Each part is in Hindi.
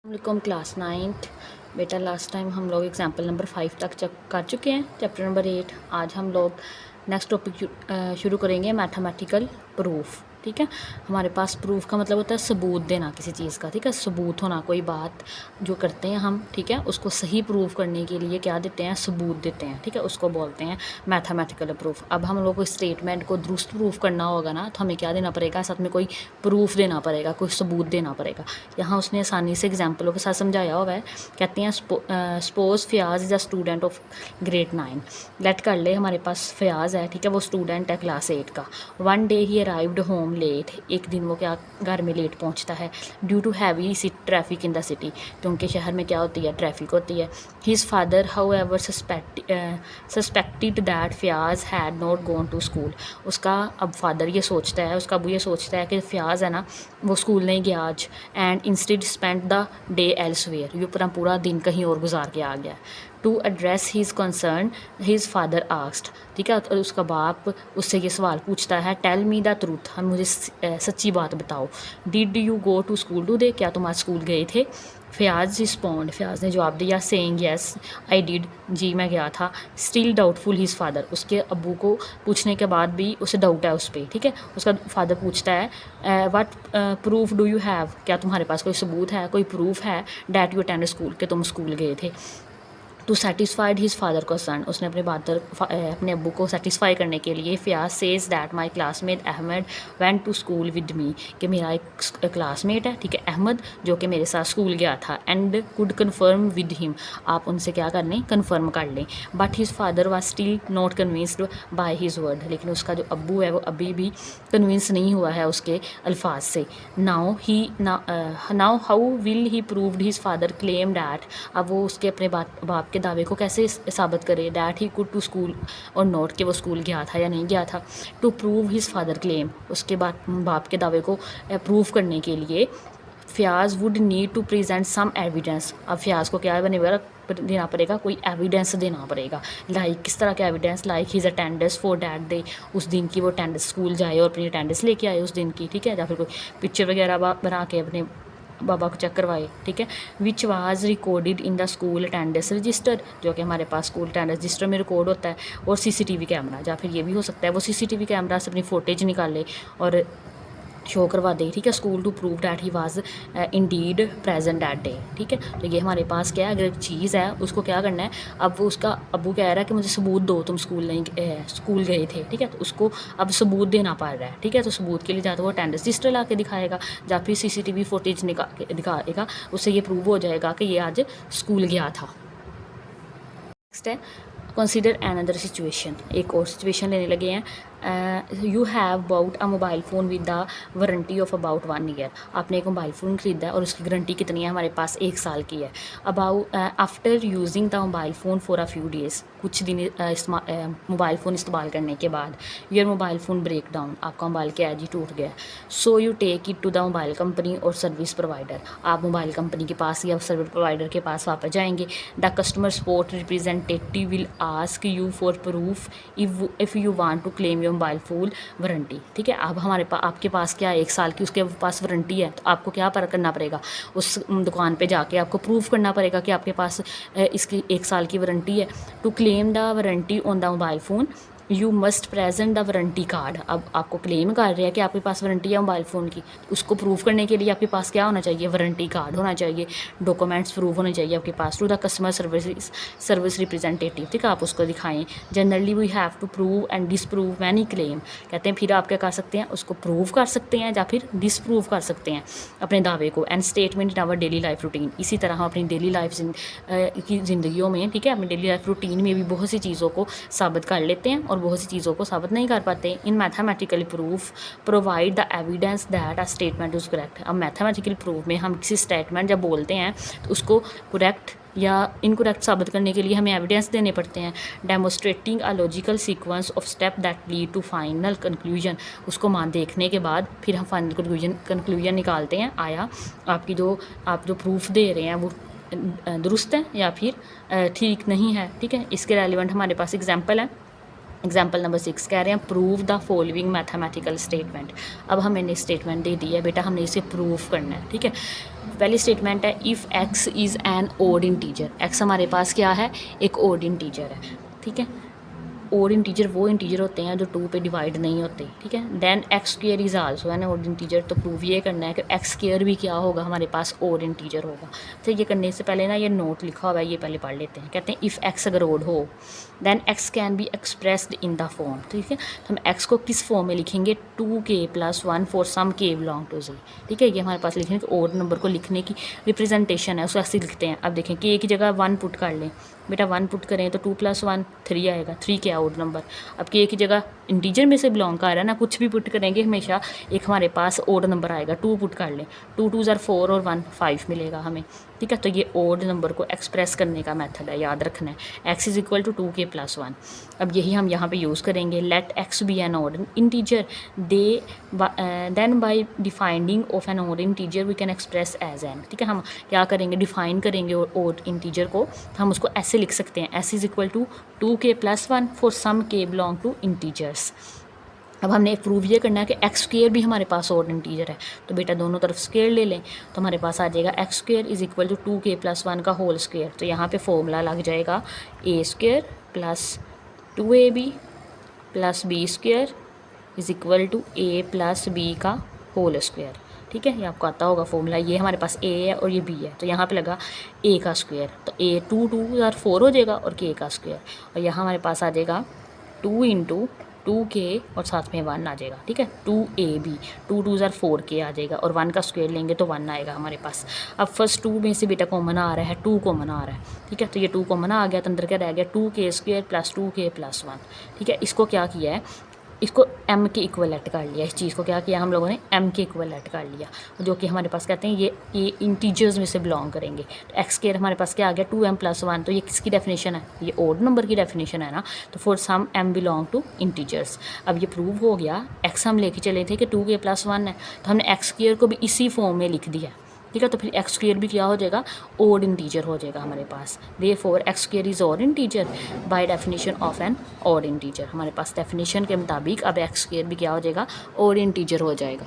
Welcome class 9th। बेटा लास्ट टाइम हम लोग एग्जाम्पल नंबर 5 तक कर चुके हैं, चैप्टर नंबर 8। आज हम लोग नेक्स्ट टॉपिक शुरू करेंगे, मैथमेटिकल प्रूफ। ठीक है, हमारे पास प्रूफ का मतलब होता है सबूत देना किसी चीज़ का। ठीक है, सबूत होना, कोई बात जो करते हैं हम, ठीक है, उसको सही प्रूफ करने के लिए क्या देते हैं, सबूत देते हैं। ठीक है, उसको बोलते हैं मैथमेटिकल प्रूफ। अब हम लोग को स्टेटमेंट को दुरुस्त प्रूफ करना होगा ना, तो हमें क्या देना पड़ेगा, साथ में कोई प्रूफ देना पड़ेगा, कोई सबूत देना पड़ेगा। यहाँ उसने आसानी से एग्जाम्पलों के साथ समझाया हुआ है। कहते हैं suppose Fayaz is a student of grade 9। लेट कर ले हमारे पास फयाज है, ठीक है, वो स्टूडेंट है क्लास 8 का। वन डे ही अराइव्ड होम लेट। एक दिन वो क्या घर में लेट पहुंचता है, due to heavy traffic in the city, क्योंकि शहर में क्या होती है, ट्रैफिक होती है। His father however suspected that Fayaz had not gone to school. उसका अब फादर ये सोचता है, उसका अबू ये सोचता है कि फयाज है ना, वो स्कूल नहीं गया आज, and instead spend the day elsewhere, ये पूरा दिन कहीं और गुजार के आ गया। To address his concern his father asked, ठीक है, और उसका बाप उससे ये सवाल पूछता है, टेल मी द ट्रूथ, हम मुझे सच्ची बात बताओ। Did you go to school today, क्या तुम आज स्कूल गए थे। फयाज रिस्पॉन्ड, फयाज ने जवाब दिया, सेइंग यस आई डिड, जी मैं गया था। स्टिल डाउटफुल हिज फादर, उसके अबू को पूछने के बाद भी उसे डाउट है उस पर। ठीक है, उसका फादर पूछता है, what proof do you have, क्या तुम्हारे पास कोई सबूत है, कोई प्रूफ है, डैट यू अटेंड स्कूल, कि तुम स्कूल गए थे। To satisfied his father concern, उसने अपने अब्बू को सेटिस्फाई करने के लिए, Fayaz says that my classmate Ahmed went to school with me, कि मेरा एक क्लासमेट है, ठीक है, अहमद, जो कि मेरे साथ स्कूल गया था, and could confirm with him, आप उनसे क्या कर लें, कन्फर्म कर लें। But his father was still not convinced by his word, लेकिन उसका जो अब्बू है वो अभी भी कन्विंस नहीं हुआ है उसके अल्फाज से। Now how will he proved his father claim that, अब वो उसके अपने बाप के दावे को कैसे साबित करे, that he could to school और नॉट, कि वो स्कूल गया था या नहीं गया था। To prove his father claim, उसके बाद बाप के दावे को प्रूव करने के लिए Fayaz would need to present some evidence. अब फयाज को क्या देना पड़ेगा, कोई एविडेंस देना पड़ेगा। लाइक किस तरह का evidence, like his attendance for that day, उस दिन की वो अटेंडेंस, स्कूल जाए और अपनी अटेंडेंस लेके आए उस दिन की। ठीक है, या फिर कोई पिक्चर वगैरह बना के अपने बाबा को चेक करवाए। ठीक है, which was recorded in the school attendance register, जो कि हमारे पास स्कूल अटेंडेंस रजिस्टर में रिकॉर्ड होता है। और सीसीटीवी कैमरा, या फिर ये भी हो सकता है वो सीसीटीवी कैमरा से अपनी फोटेज निकाले और शो करवा दे। ठीक है, school to prove that he was indeed present that day. ठीक है, तो ये हमारे पास क्या है, अगर एक चीज़ है उसको क्या करना है, अब वो उसका अबू कह रहा है कि मुझे सबूत दो, तुम स्कूल गए थे। ठीक है, तो उसको अब सबूत देना पड़ रहा है। ठीक है, तो सबूत के लिए या तो वो अटेंडेंस रजिस्टर ला के दिखाएगा, या फिर सीसीटीवी फुटेज दिखाएगा, उससे ये प्रूव हो जाएगा कि ये आज स्कूल गया था। नेक्स्ट है कंसिडर एनदर सिचुएशन, एक और सिचुएशन लेने लगे हैं। You have bought a mobile phone with the warranty of about 1 year, आपने एक मोबाइल फ़ोन ख़रीदा है और उसकी गारंटी कितनी है, हमारे पास 1 साल की है। About after using the mobile phone for a few days, कुछ दिन मोबाइल फ़ोन इस्तेमाल करने के बाद, your mobile phone break down, आपका मोबाइल क्या है जी, टूट गया। So you take it to the mobile company और सर्विस प्रोवाइडर, आप मोबाइल कंपनी के पास या सर्विस प्रोवाइडर के पास वापस जाएंगे। The customer support representative will ask you for proof if you want to claim mobile phone warranty. ठीक है, अब हमारे पास आपके पास क्या है, 1 साल की उसके पास वारंटी है, तो आपको क्या करना पड़ेगा, उस दुकान पे जाके आपको प्रूफ करना पड़ेगा कि आपके पास इसकी 1 साल की वारंटी है। To claim the warranty on the mobile phone you must present the warranty card, अब आपको क्लेम कर रहे हैं कि आपके पास वारंटी है मोबाइल फ़ोन की, उसको प्रूव करने के लिए आपके पास क्या होना चाहिए, वारंटी कार्ड होना चाहिए, डॉक्यूमेंट्स प्रूव होने चाहिए आपके पास। To the customer service representative, ठीक है, आप उसको दिखाएं। Generally we have to prove and disprove many claim, कहते हैं फिर आप क्या कर सकते हैं, उसको प्रूव कर सकते हैं या फिर डिसप्रूव कर सकते हैं अपने दावे को। And statement in our daily life routine, इसी तरह हम अपनी डेली लाइफ की ज़िंदगियों में, ठीक है, अपनी डेली लाइफ रूटीन में भी बहुत सी चीज़ों को साबित कर लेते हैं और बहुत सी चीज़ों को साबित नहीं कर पाते। इन mathematical proof provide the evidence that a statement is correct, अब मैथमेटिकल प्रूफ में हम किसी स्टेटमेंट जब बोलते हैं तो उसको करेक्ट या इनकरेक्ट साबित करने के लिए हमें एविडेंस देने पड़ते हैं। Demonstrating a logical sequence of step that lead to final conclusion, उसको देखने के बाद फिर हम फाइनल कंक्लूजन निकालते हैं, आया आप जो प्रूफ दे रहे हैं वो दुरुस्त है या फिर ठीक नहीं है। ठीक है, इसके रेलिवेंट हमारे पास एग्जाम्पल है। एग्जाम्पल नंबर 6 कह रहे हैं prove the following mathematical statement. अब हमें ने स्टेटमेंट दे दी है बेटा, हमने इसे प्रूव करना है। ठीक है, पहली स्टेटमेंट है if x is an odd integer. x हमारे पास क्या है, एक ओड इंटीजर है। ठीक है, ओड इंटीजर वो इंटीजर होते हैं जो 2 पे डिवाइड नहीं होते। ठीक है, then X square is also an odd integer. तो प्रूव ये करना है कि एक्स स्क्वेयर भी क्या होगा, हमारे पास ओड इंटीजर होगा। तो ये करने से पहले ना ये नोट लिखा हुआ है, ये पहले पढ़ लेते हैं। कहते हैं इफ़ एक्स अगर ओड हो then x can be expressed in the form. ठीक है, तो हम एक्स को किस फॉर्म में लिखेंगे, 2k+1 for some k belong to z। ठीक है, ये हमारे पास लिखेंगे ओड नंबर को लिखने की रिप्रेजेंटेशन है, उसको ऐसे लिखते हैं। अब देखें k की जगह 1 पुट कर लें बेटा, 1 पुट करें तो 2+1 3 आएगा। 3 क्या ओड नंबर। अब k की जगह इंटीजर में से बिलोंग कर रहा है ना, कुछ भी पुट करेंगे हमेशा एक हमारे पास ओड नंबर आएगा। 2 पुट कर लें, 2 2 ज़ार 4 और 1 5 मिलेगा हमें। ठीक है, तो ये ओड नंबर को एक्सप्रेस करने का मेथड है, याद रखना है। x is equal to 2k+1। अब यही हम यहाँ पे यूज़ करेंगे। Let x be an odd integer then by defining of an odd integer we can express as an. ठीक है, हम क्या करेंगे, डिफाइन करेंगे ओड इंटीजर को, तो हम उसको ऐसे लिख सकते हैं s is equal to 2k+1 for some k belong to integers. अब हमने प्रूव ये करना है कि एक्स स्क्वेयर भी हमारे पास ओड इंटीजर है। तो बेटा दोनों तरफ स्क्वेयर ले लें तो हमारे पास आ जाएगा x square is equal to 2k+1 का होल स्क्वेयर। तो यहाँ पे फॉर्मूला लग जाएगा a square plus 2ab plus b square is equal to a plus b का होल स्क्वेयर। ठीक है, ये आपको आता होगा फॉर्मूला। ये हमारे पास a है और ये b है, तो यहाँ पे लगा a का स्क्वेयर, तो a 2 2 और 4 हो जाएगा और k का स्क्वेयर। और यहाँ हमारे पास आ जाएगा 2 × 2k और साथ में 1 आ जाएगा। ठीक है, 2ab 2 2 ज़ार 4k आ जाएगा और 1 का स्क्वायर लेंगे तो 1 आएगा हमारे पास। अब फर्स्ट 2 में से बेटा कॉमन आ रहा है, 2 कॉमन आ रहा है। ठीक है, तो ये 2 कॉमन आ गया, तो अंदर क्या रह गया 2k² प्लस 2k+1। ठीक है, इसको क्या किया है, इसको m के इक्वलेट कर लिया। इस चीज़ को क्या किया हम लोगों ने, m के इक्वलेट कर लिया, जो कि हमारे पास कहते हैं ये इंटीजर्स में से बिलोंग करेंगे। तो एक्स स्क्वायर हमारे पास क्या आ गया 2m+1। तो ये किसकी डेफिनेशन है, ये ओड नंबर की डेफिनेशन है ना। तो for some m belong to integers. अब ये प्रूव हो गया। x हम लेके चले थे कि 2k+1 है, तो हमने एक्स स्क्वायर को भी इसी फॉर्म में लिख दिया। ठीक है, तो फिर एक्स स्क्वेयर भी क्या हो जाएगा, ओड इंटीजर हो जाएगा हमारे पास। Therefore X square is odd integer by definition of an odd integer. हमारे पास डेफिनेशन के मुताबिक अब एक्स स्क्वेयर भी क्या हो जाएगा, ओड इंटीजर हो जाएगा।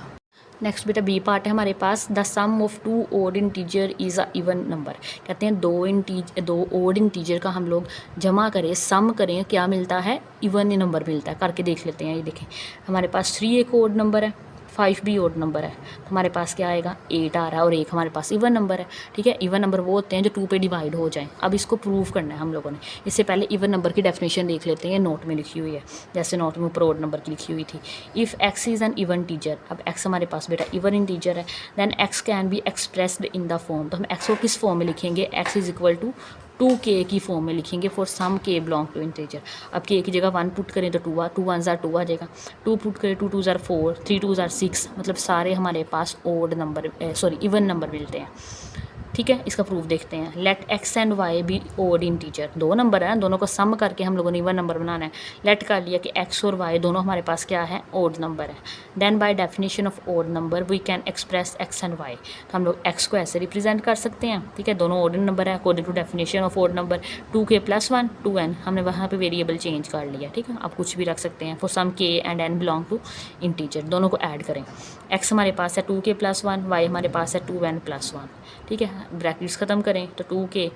नेक्स्ट बेटा बी पार्ट है हमारे पास, the sum of 2 odd integer is a even number. कहते हैं दो ओड इंटीजर का हम लोग जमा करें, सम करें, क्या मिलता है, इवन नंबर मिलता है। करके देख लेते हैं। ये देखें हमारे पास 3 एक ओड नंबर है, 5 भी ओड नंबर है, तो हमारे पास क्या आएगा 8 आ रहा है और 1 हमारे पास इवन नंबर है। ठीक है, इवन नंबर वो होते हैं जो 2 पे डिवाइड हो जाएं। अब इसको प्रूव करना है हम लोगों ने। इससे पहले इवन नंबर की डेफिनेशन देख लेते हैं, नोट में लिखी हुई है, जैसे नोट में ऊपर ओड नंबर की लिखी हुई थी। If x is an even integer, अब x हमारे पास बेटा इवन इंटीजर है, then x can be expressed in the form. तो हम x को किस फॉर्म में लिखेंगे, x is equal to 2k की फॉर्म में लिखेंगे for some k belong to integer. अब k की जगह 1 पुट करें तो 2 1 ज़ार 2 आ जाएगा, 2 पुट करें 2 2 ज़ार 4 3 2 ज़ार 6, मतलब सारे हमारे पास ओड नंबर इवन नंबर मिलते हैं। ठीक है, इसका प्रूफ देखते हैं। Let x and y be odd integer, 2 number है ना, दोनों को सम करके हम लोगों ने इवन नंबर बनाना है। लेट कर लिया कि एक्स और वाई दोनों हमारे पास क्या है, ओड नंबर है। Then by definition of odd number we can express x and y. तो हम लोग एक्स को ऐसे रिप्रेजेंट कर सकते हैं। ठीक है, दोनों ओड नंबर है according to definition of odd number. 2k+1 2n, हमने वहाँ पे वेरिएबल चेंज कर लिया। ठीक है, आप कुछ भी रख सकते हैं। For some k and n belong to integer, दोनों को ऐड करें। एक्स हमारे पास है 2k+1, वाई हमारे पास है 2n+1। ठीक है, ब्रैकेट्स ख़त्म करें तो 2k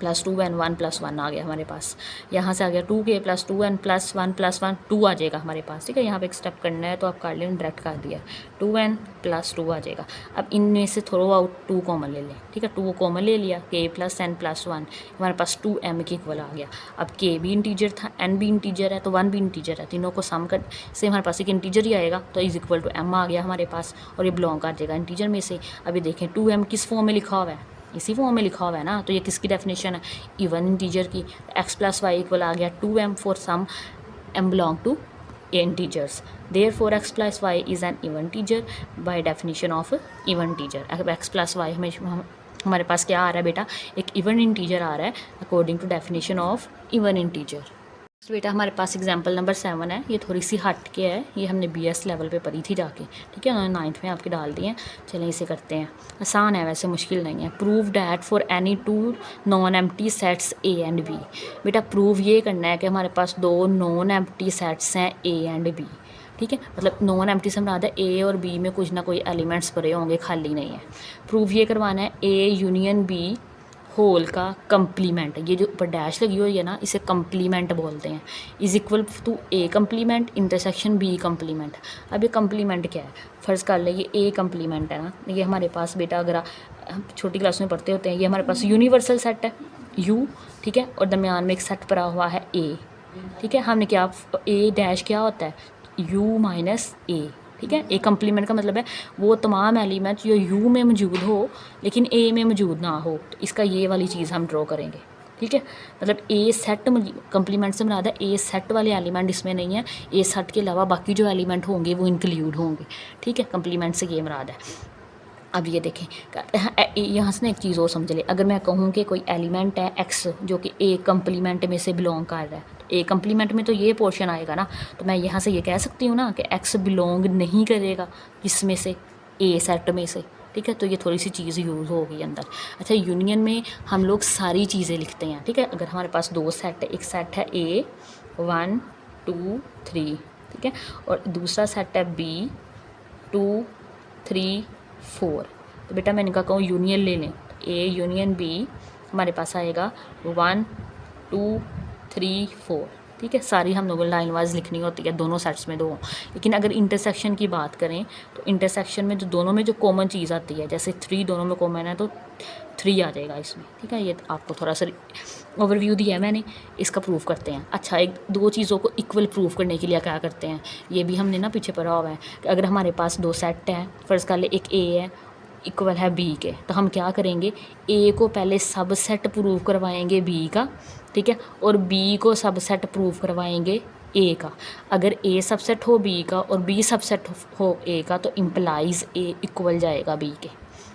प्लस 2n 1+1 आ गया हमारे पास। यहाँ से आ गया 2k प्लस 2n प्लस 1+1 2 आ जाएगा हमारे पास। ठीक है, यहाँ पे एक स्टेप करना है तो आप कर लें, डायरेक्ट कर दिया, 2n प्लस 2 आ जाएगा। अब इनमें से थ्रो आउट 2 कॉमन ले लें। ठीक है, 2 कॉमन ले लिया, k प्लस n प्लस 1 हमारे पास 2m के इक्वल आ गया। अब k भी इंटीजर था, n भी इंटीजर है, तो 1 भी इंटीजर है, तीनों को सम कर से हमारे पास एक इंटीजर ही आएगा, तो इज इक्वल टू m आ गया हमारे पास और ये बिलोंग कर जाएगा इंटीजर में से। अभी देखें 2m किस फॉर्म में लिखा हुआ है, इसी फॉर्म में लिखा हुआ है ना, तो ये किसकी डेफिनेशन है, इवन इंटीजर की। x प्लस वाई इक्वल आ गया 2m for some m belong to integers. Therefore x plus y is an even integer by definition of even integer. अब x प्लस वाई हमारे पास क्या आ रहा है बेटा, एक इवन इंटीजर आ रहा है according to definition of even integer. तो बेटा हमारे पास एग्जाम्पल नंबर 7 है, ये थोड़ी सी हट के है, ये हमने BS लेवल पे पढ़ी थी जाके, ठीक है, उन्होंने 9th में आपके डाल दिए हैं। चलें इसे करते हैं, आसान है वैसे, मुश्किल नहीं है। Prove that for any two non empty sets A and B। बेटा प्रूव ये करना है कि हमारे पास दो नॉन एम्प्टी सेट्स हैं A एंड B, ठीक है, मतलब नॉन एम्प्टी से मुराद है A और B में कुछ ना कोई एलिमेंट्स भरे होंगे, खाली नहीं है। प्रूव ये करवाना है A यूनियन B होल का कंप्लीमेंट, ये जो ऊपर डैश लगी हुई है ना, इसे कंप्लीमेंट बोलते हैं, is equal to A complement intersection B complement. अब ये कंप्लीमेंट क्या है, फ़र्ज़ कर ले ये A कंप्लीमेंट है ना, ये हमारे पास बेटा अगर छोटी क्लास में पढ़ते होते हैं, ये हमारे पास यूनिवर्सल सेट है U, ठीक है, और दरमियान में एक सेट पड़ा हुआ है A, ठीक है। हमने क्या A डैश क्या होता है U माइनस A, ठीक है। ए कंप्लीमेंट का मतलब है वो तमाम एलिमेंट जो यू में मौजूद हो लेकिन ए में मौजूद ना हो, तो इसका ये वाली चीज़ हम ड्रॉ करेंगे, ठीक है। मतलब ए सेट कंप्लीमेंट से मुराद है ए सेट वाले एलिमेंट इसमें नहीं है, ए सेट के अलावा बाकी जो एलिमेंट होंगे वो इंक्लूड होंगे, ठीक है। कंप्लीमेंट से ये मुराद है। अब ये देखें, यहाँ से ना एक चीज़ और समझ ले, अगर मैं कहूँ कि कोई एलिमेंट है एक्स जो कि ए कंप्लीमेंट में से बिलोंग कर रहा है, तो ए कंप्लीमेंट में तो ये पोर्शन आएगा ना, तो मैं यहाँ से ये कह सकती हूँ ना कि एक्स बिलोंग नहीं करेगा किसमें से, ए सेट में से, ठीक है। तो ये थोड़ी सी चीज़ यूज़ होगी अंदर। अच्छा, यूनियन में हम लोग सारी चीज़ें लिखते हैं, ठीक है। अगर हमारे पास दो सेट है, एक सेट है A 1 2 3, ठीक है, और दूसरा सेट है B 2 3 4, तो बेटा मैं इनका कहूँ यूनियन ले लें, A यूनियन B हमारे पास आएगा 1 2 3 4, ठीक है। सारी हम लोगों को लाइन वाइज लिखनी होती है, दोनों सेट्स में दो। लेकिन अगर इंटरसेक्शन की बात करें तो इंटरसेक्शन में जो दोनों में जो कॉमन चीज़ आती है, जैसे 3 दोनों में कॉमन है तो 3 आ जाएगा इसमें, ठीक है। ये आपको थोड़ा सा ओवरव्यू दिया है मैंने, इसका प्रूफ करते हैं। अच्छा, एक दो चीज़ों को इक्वल प्रूफ करने के लिए क्या करते हैं, ये भी हमने ना पीछे पढ़ा हुआ है कि अगर हमारे पास दो सेट हैं, फ़र्ज़ कर ले एक A है इक्वल है B के, तो हम क्या करेंगे, A को पहले सबसेट प्रूव करवाएंगे B का, ठीक है, और B को सबसेट प्रूव करवाएंगे A का। अगर A सबसेट हो B का और B सबसेट हो A का तो इम्प्लाइज A इक्वल जाएगा B के,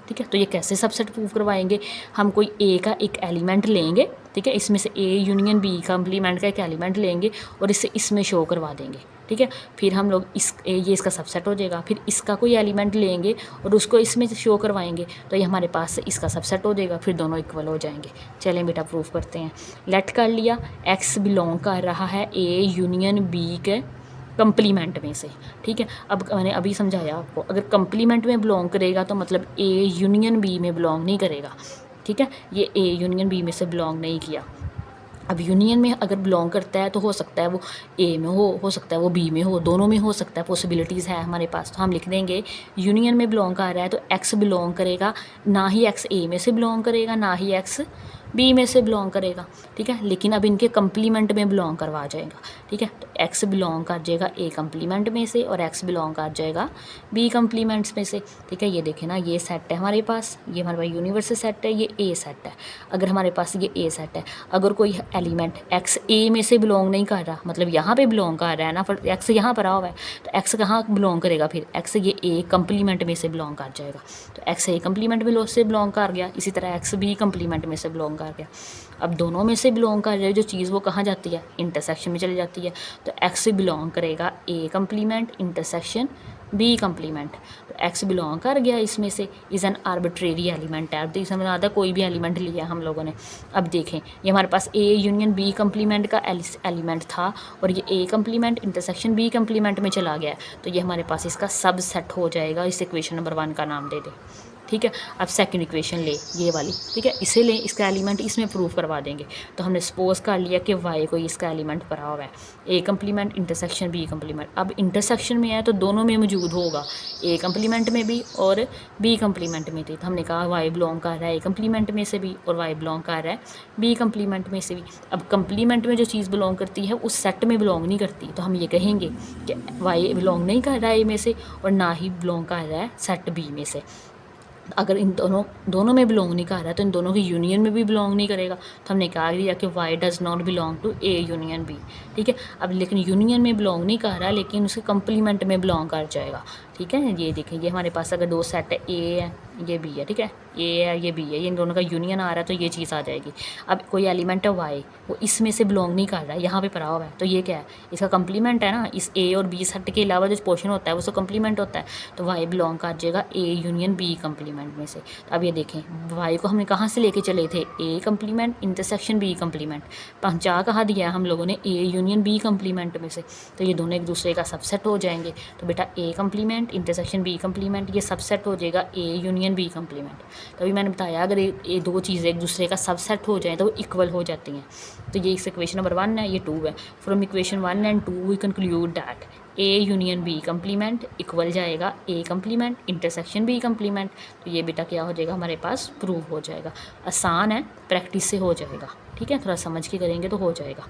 ठीक है। तो ये कैसे सबसेट प्रूव करवाएंगे, हम कोई A का एक एलिमेंट लेंगे, ठीक है, इसमें से A यूनियन B कंप्लीमेंट का एक एलिमेंट लेंगे और इसे इसमें शो करवा देंगे, ठीक है। फिर हम लोग ये इसका सबसेट हो जाएगा, फिर इसका कोई एलिमेंट लेंगे और उसको इसमें शो करवाएंगे, तो ये हमारे पास इसका सबसेट हो जाएगा, फिर दोनों इक्वल हो जाएंगे। चलें बेटा प्रूफ करते हैं। लेट कर लिया, एक्स बिलोंग कर रहा है A यूनियन B के कंप्लीमेंट में से, ठीक है। अब मैंने अभी समझाया आपको, अगर कंप्लीमेंट में बिलोंग करेगा तो मतलब A यूनियन B में बिलोंग नहीं करेगा, ठीक है। ये A यूनियन B में से बिलोंग नहीं किया। अब यूनियन में अगर बिलोंग करता है तो हो सकता है वो A में हो सकता है वो B में हो, दोनों में हो सकता है, पॉसिबिलिटीज़ है हमारे पास। तो हम लिख देंगे यूनियन में बिलोंग कर रहा है तो X बिलोंग करेगा, ना ही X A में से बिलोंग करेगा, ना ही X B में से बिलोंग करेगा, ठीक है। लेकिन अब इनके कंप्लीमेंट में बिलोंग करवा जाएगा, ठीक है। तो X बिलोंग कर जाएगा A कंप्लीमेंट में से और X बिलोंग कर जाएगा B कंप्लीमेंट्स में से, ठीक है। ये देखें ना, ये सेट है हमारे पास, ये हमारे पास यूनिवर्सल सेट है, ये A सेट है। अगर हमारे पास ये A सेट है, अगर कोई एलिमेंट X A में से बिलोंग नहीं कर रहा, मतलब यहाँ पे बिलोंग कर रहा है ना, फिर X यहाँ पर आ हुआ है, तो X कहाँ बिलोंग करेगा, फिर X ये A कंप्लीमेंट में से बिलोंग कर जाएगा, तो X A कंप्लीमेंट में से बिलोंग कर गया, इसी तरह X B कंप्लीमेंट में से बिलोंग कर गया। अब दोनों में से बिलोंग कर रहे जो चीज़ वो कहाँ जाती है, इंटरसेक्शन में चली जाती है, तो X बिलोंग करेगा A complement intersection B complement, तो X बिलोंग कर गया इसमें से, इज़ एन आर्बिट्रेरी एलिमेंट है। अब तो समझ आता कोई भी एलिमेंट लिया हम लोगों ने। अब देखें, ये हमारे पास A यूनियन B कंप्लीमेंट का एलिमेंट था और ये A complement intersection B complement में चला गया, तो ये हमारे पास इसका सब सेट हो जाएगा। इस इक्वेशन नंबर 1 का नाम दे दें, ठीक है। अब सेकंड इक्वेशन ले, ये वाली, ठीक है, इसे लें, इसका एलिमेंट इसमें प्रूफ करवा देंगे। तो हमने सपोज कर लिया कि Y कोई इसका एलिमेंट पड़ा हुआ है, A complement intersection B complement. अब इंटरसेक्शन में है तो दोनों में मौजूद होगा, A कंप्लीमेंट में भी और B कंप्लीमेंट में थी, तो हमने कहा Y बिलोंग कर रहा है A कंप्लीमेंट में से भी और Y बिलोंग कर रहा है B कंप्लीमेंट में से भी। अब कंप्लीमेंट में जो चीज़ बिलोंग करती है उस सेट में बिलोंग नहीं करती, तो हम ये कहेंगे कि Y बिलोंग नहीं कर रहा है A में से और ना ही बिलोंग कर रहा है सेट B में से। अगर इन दोनों में बिलोंग नहीं कर रहा है तो इन दोनों की यूनियन में भी बिलोंग नहीं करेगा, तो हमने कहा दिया कि Y does not belong to A union B, ठीक है। अब लेकिन यूनियन में बिलोंग नहीं कर रहा है लेकिन उसके कंप्लीमेंट में बिलोंग कर जाएगा, ठीक है। ये देखें, ये हमारे पास अगर दो सेट है, ए है ये बी है, ठीक है, ए है ये बी है, ये इन दोनों का यूनियन आ रहा है तो ये चीज़ आ जाएगी। अब कोई एलिमेंट है वाई, वो इसमें से बिलोंग नहीं कर रहा है, यहाँ पे पड़ा हुआ है, तो ये क्या है, इसका कंप्लीमेंट है ना। इस ए और बी सेट के अलावा जो पोर्शन होता है वो उसका कंप्लीमेंट होता है, तो वाई बिलोंग कर जाएगा ए यूनियन बी कंप्लीमेंट में से। तो अब ये देखें, वाई को हमने कहाँ से लेके चले थे, ए कंप्लीमेंट इंटरसेक्शन बी कंप्लीमेंट, पहुँचा कहाँ दिया है हम लोगों ने, ए यूनियन बी कंप्लीमेंट में से, तो ये दोनों एक दूसरे का सबसेट हो जाएंगे। तो बेटा ए कंप्लीमेंट इंटरसेक्शन बी कंप्लीमेंट ये सबसेट हो जाएगा ए यूनियन बी कंप्लीमेंट। तो अभी मैंने बताया अगर ये दो चीज़ें एक दूसरे का सबसेट हो जाएं तो वो इक्वल हो जाती हैं। तो ये इक्वेशन नंबर 1 है, ये 2 है। From equation 1 and 2 we conclude that A union B complement equal जाएगा A complement intersection B complement. तो ये बेटा क्या हो जाएगा, हमारे पास प्रूव हो जाएगा। आसान है, प्रैक्टिस से हो जाएगा, ठीक है, थोड़ा समझ के करेंगे तो हो जाएगा।